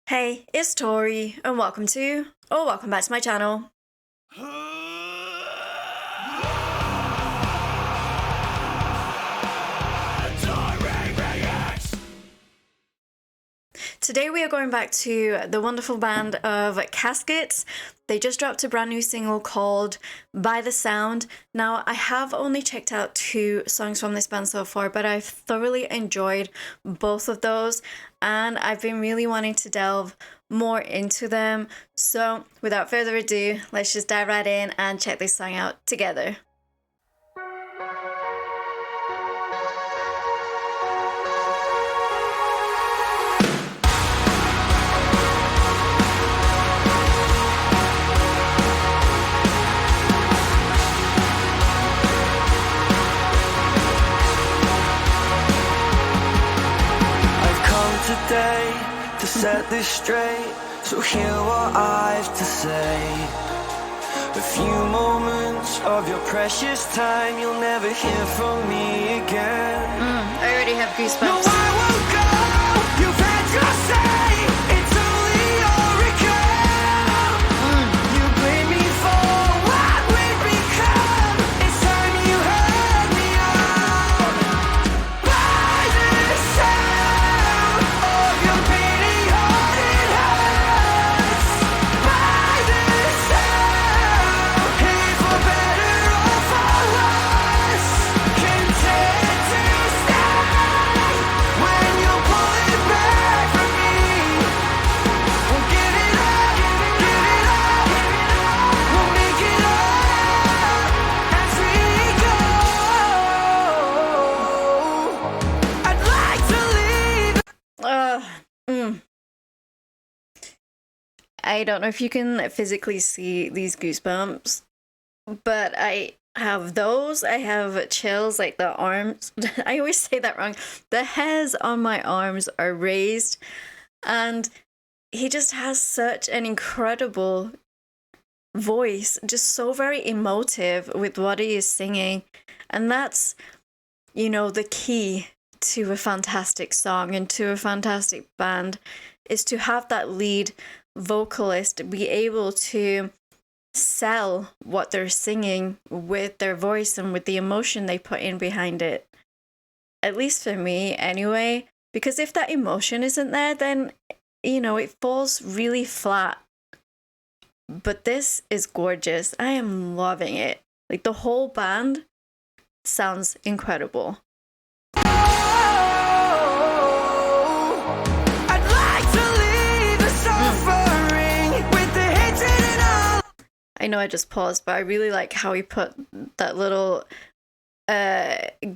Hey, it's Tori, and welcome back to my channel. Today we are going back to the wonderful band of Caskets. They just dropped a brand new single called By the Sound. Now, I have only checked out 2 songs from this band so far, but I've thoroughly enjoyed both of those, and I've been really wanting to delve more into them. So, without further ado, let's just dive right in and check this song out together. Today to set this straight, so hear what I've to say. A few moments of your precious time, you'll never hear from me again. I already have goosebumps. No, I won't go. You've had your say. It's only your regret. You blame me for what we've become. It's time you heard me out. By the sound of your beating heart, it hurts. By the sound, here for better or for worse. Content to stay when you're pulling back from me. We'll give it up, give it up. We'll make it up as we go. I'd like to leave. I don't know if you can physically see these goosebumps, but I have those. I have chills, like the arms. I always say that wrong. The hairs on my arms are raised, and he just has such an incredible voice, just so very emotive with what he is singing. And that's, the key to a fantastic song and to a fantastic band, is to have that lead vocalist be able to sell what they're singing with their voice and with the emotion they put in behind it. At least for me, anyway. Because if that emotion isn't there, then, it falls really flat. But this is gorgeous. I am loving it. Like, the whole band sounds incredible. I'd like to leave the suffering with the hatred and all. I know I just paused, but I really like how he put that little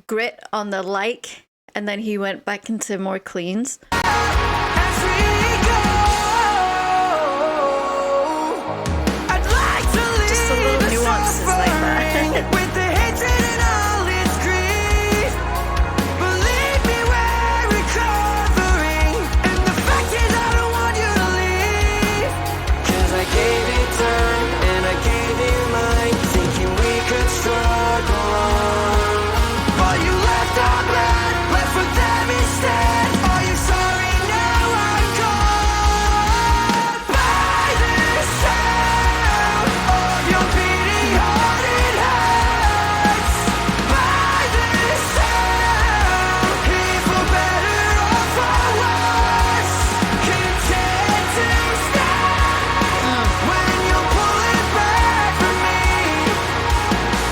grit on the like, and then he went back into more cleans. As we go, I'd like to leave Just the little the nuances like that. suffering with the hatred and all its grief. Believe me, we're recovering, and the fact is I don't want you to leave. 'Cause I gave it time and I gave it mine, thinking we could struggle on. But you left our blood, left with them instead. Are you sorry now I'm gone? By the sound of your beating heart, it hurts. By the sound, here for better or for worse. Content to stay when you're pulling back from me.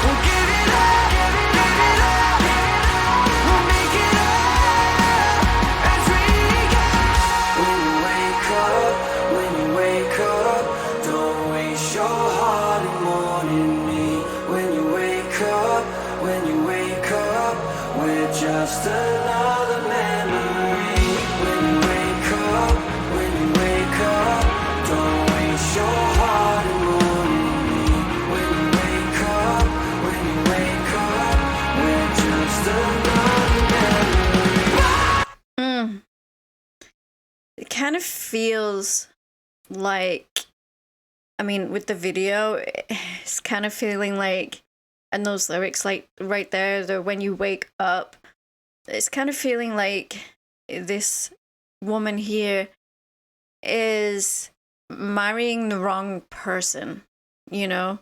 We'll give it up, give it up. We'll make it up as we go. When you wake up, don't waste your heart in mourning me. When you wake up, we're just another memory. When you wake up, don't waste your heart in mourning me. When you wake up, we're just another memory. It kind of feels like, with the video, it's kind of feeling like, and those lyrics, like right there, the when you wake up, it's kind of feeling like this woman here is marrying the wrong person, you know?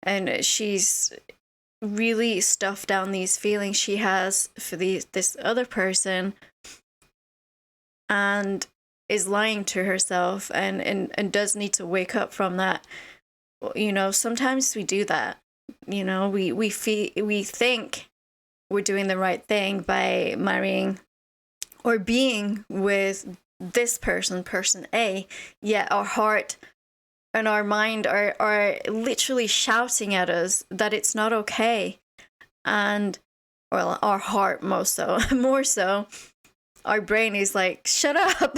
And she's really stuffed down these feelings she has for this other person, and is lying to herself, and does need to wake up from that. You know, sometimes we do that. You know, we think we're doing the right thing by marrying or being with this person A, yet our heart and our mind are literally shouting at us that it's not okay. And, well, our heart more so, our brain is like, shut up.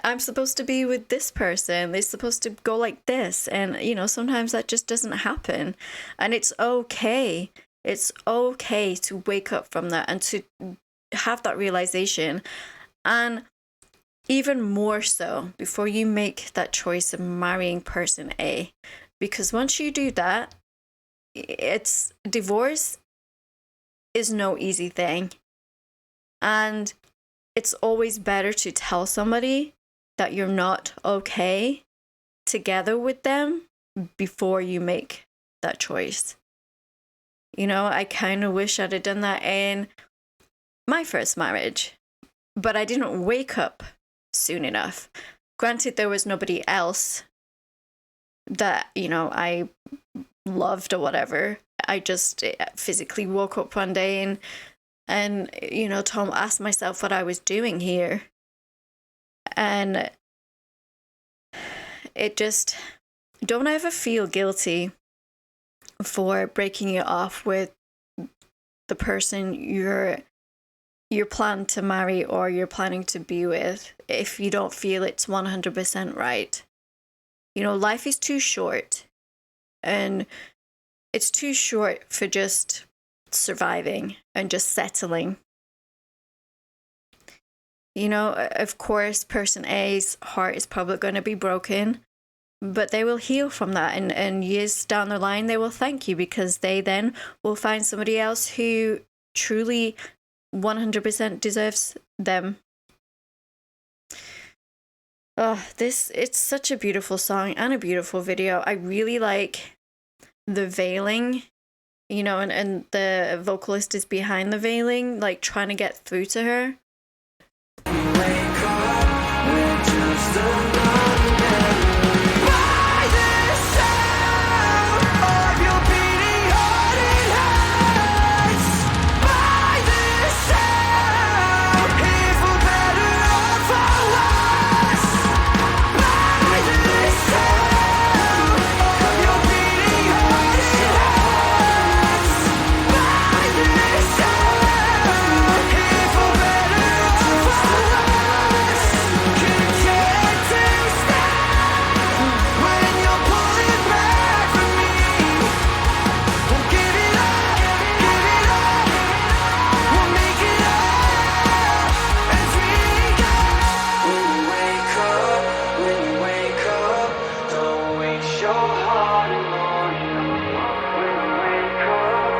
I'm supposed to be with this person. They're supposed to go like this. And, you know, sometimes that just doesn't happen. And it's okay. It's okay to wake up from that and to have that realization. And even more so before you make that choice of marrying person A. Because once you do that, divorce is no easy thing. And it's always better to tell somebody that you're not okay together with them before you make that choice. You know, I kind of wish I'd have done that in my first marriage, but I didn't wake up soon enough. Granted, there was nobody else that, you know, I loved or whatever. I just physically woke up one day and you know, asked myself what I was doing here. And it just, don't ever feel guilty for breaking it off with the person you're planning to marry or you're planning to be with if you don't feel it's 100% right. You know, life is too short, and it's too short for just surviving and just settling. You know, of course, person A's heart is probably going to be broken, but they will heal from that. And years down the line, they will thank you because they then will find somebody else who truly 100% deserves them. Oh, it's such a beautiful song and a beautiful video. I really like the veiling, you know, and the vocalist is behind the veiling, like trying to get through to her. Wake up, we're just another memory. By the sound of your beating heart, it hurts. By the sound, here for better or for worse. By the sound of your beating heart, it hurts. By the sound, here for better or for worse. Can't get to stand when you're pulling back from me. Won't give it up, we'll make it up as we go. When you wake up, don't waste your heart alone. When you wake up,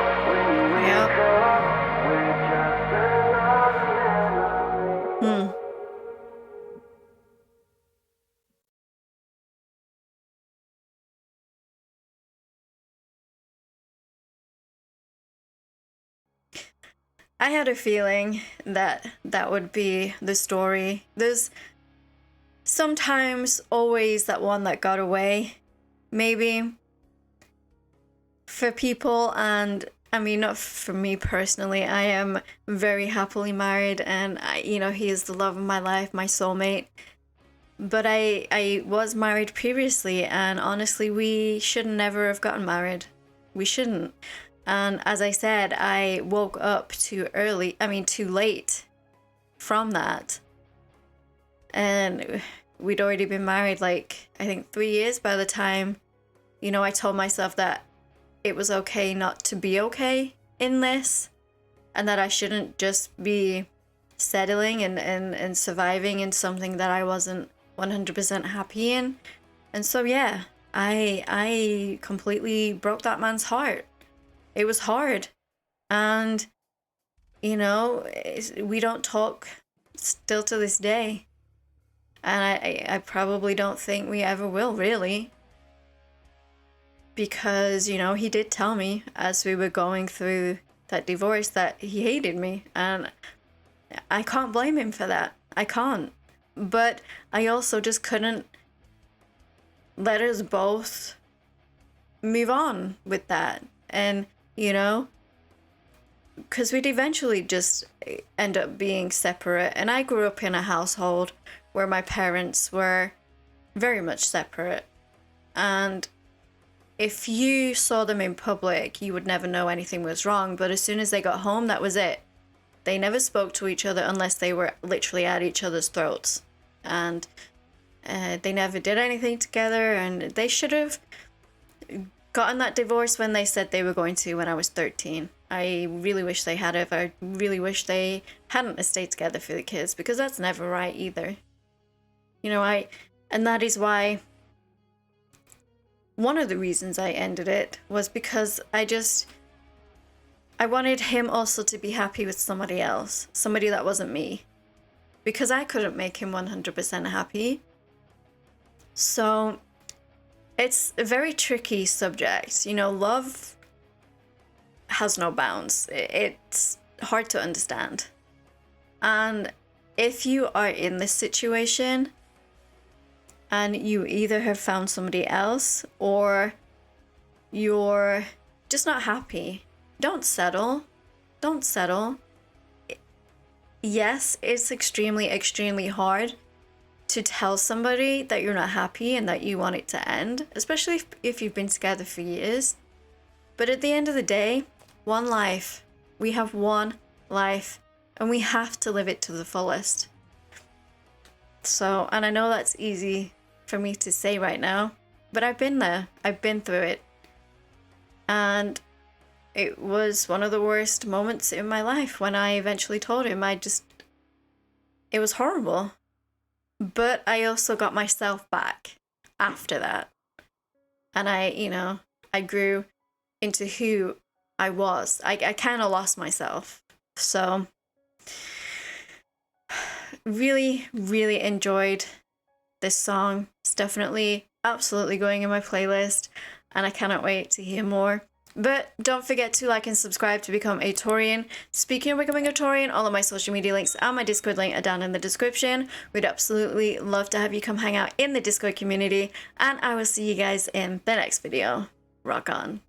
Yep. we're just another memory. I had a feeling that that would be the story. There's sometimes always that one that got away, maybe, for people. And I mean, not for me personally. I am very happily married, and you know, he is the love of my life, my soulmate. But I was married previously, and honestly, we should never have gotten married. We shouldn't. And as I said, I woke up too late from that. And we'd already been married, like, I think 3 years by the time, you know, I told myself that it was okay not to be okay in this, and that I shouldn't just be settling and surviving in something that I wasn't 100% happy in. And so, yeah, I completely broke that man's heart. It was hard. And, you know, we don't talk still to this day. And I probably don't think we ever will, really. Because, you know, he did tell me as we were going through that divorce that he hated me. And I can't blame him for that. I can't. But I also just couldn't let us both move on with that. And, you know, because we'd eventually just end up being separate. And I grew up in a household where my parents were very much separate. And if you saw them in public, you would never know anything was wrong. But as soon as they got home, that was it. They never spoke to each other unless they were literally at each other's throats. And they never did anything together. And they should have gotten that divorce when they said they were going to when I was 13. I really wish they had it. I really wish they hadn't stayed together for the kids, because that's never right either. You know, and that is why one of the reasons I ended it was because I wanted him also to be happy with somebody else, somebody that wasn't me, because I couldn't make him 100% happy. So it's a very tricky subject. You know, love has no bounds. It's hard to understand. And if you are in this situation and you either have found somebody else or you're just not happy, don't settle. Don't settle. Yes, it's extremely, extremely hard to tell somebody that you're not happy and that you want it to end, especially if you've been together for years. But at the end of the day, one life. We have one life, and we have to live it to the fullest. So, and I know that's easy for me to say right now, but I've been there. I've been through it. And it was one of the worst moments in my life when I eventually told him. It was horrible. But I also got myself back after that. And I grew into who I was. I kind of lost myself. So really, really enjoyed this song. It's definitely absolutely going in my playlist, and I cannot wait to hear more. But don't forget to like and subscribe to become a Taurian. Speaking of becoming a Taurian, all of my social media links and my Discord link are down in the description. We'd absolutely love to have you come hang out in the Discord community, and I will see you guys in the next video. Rock on.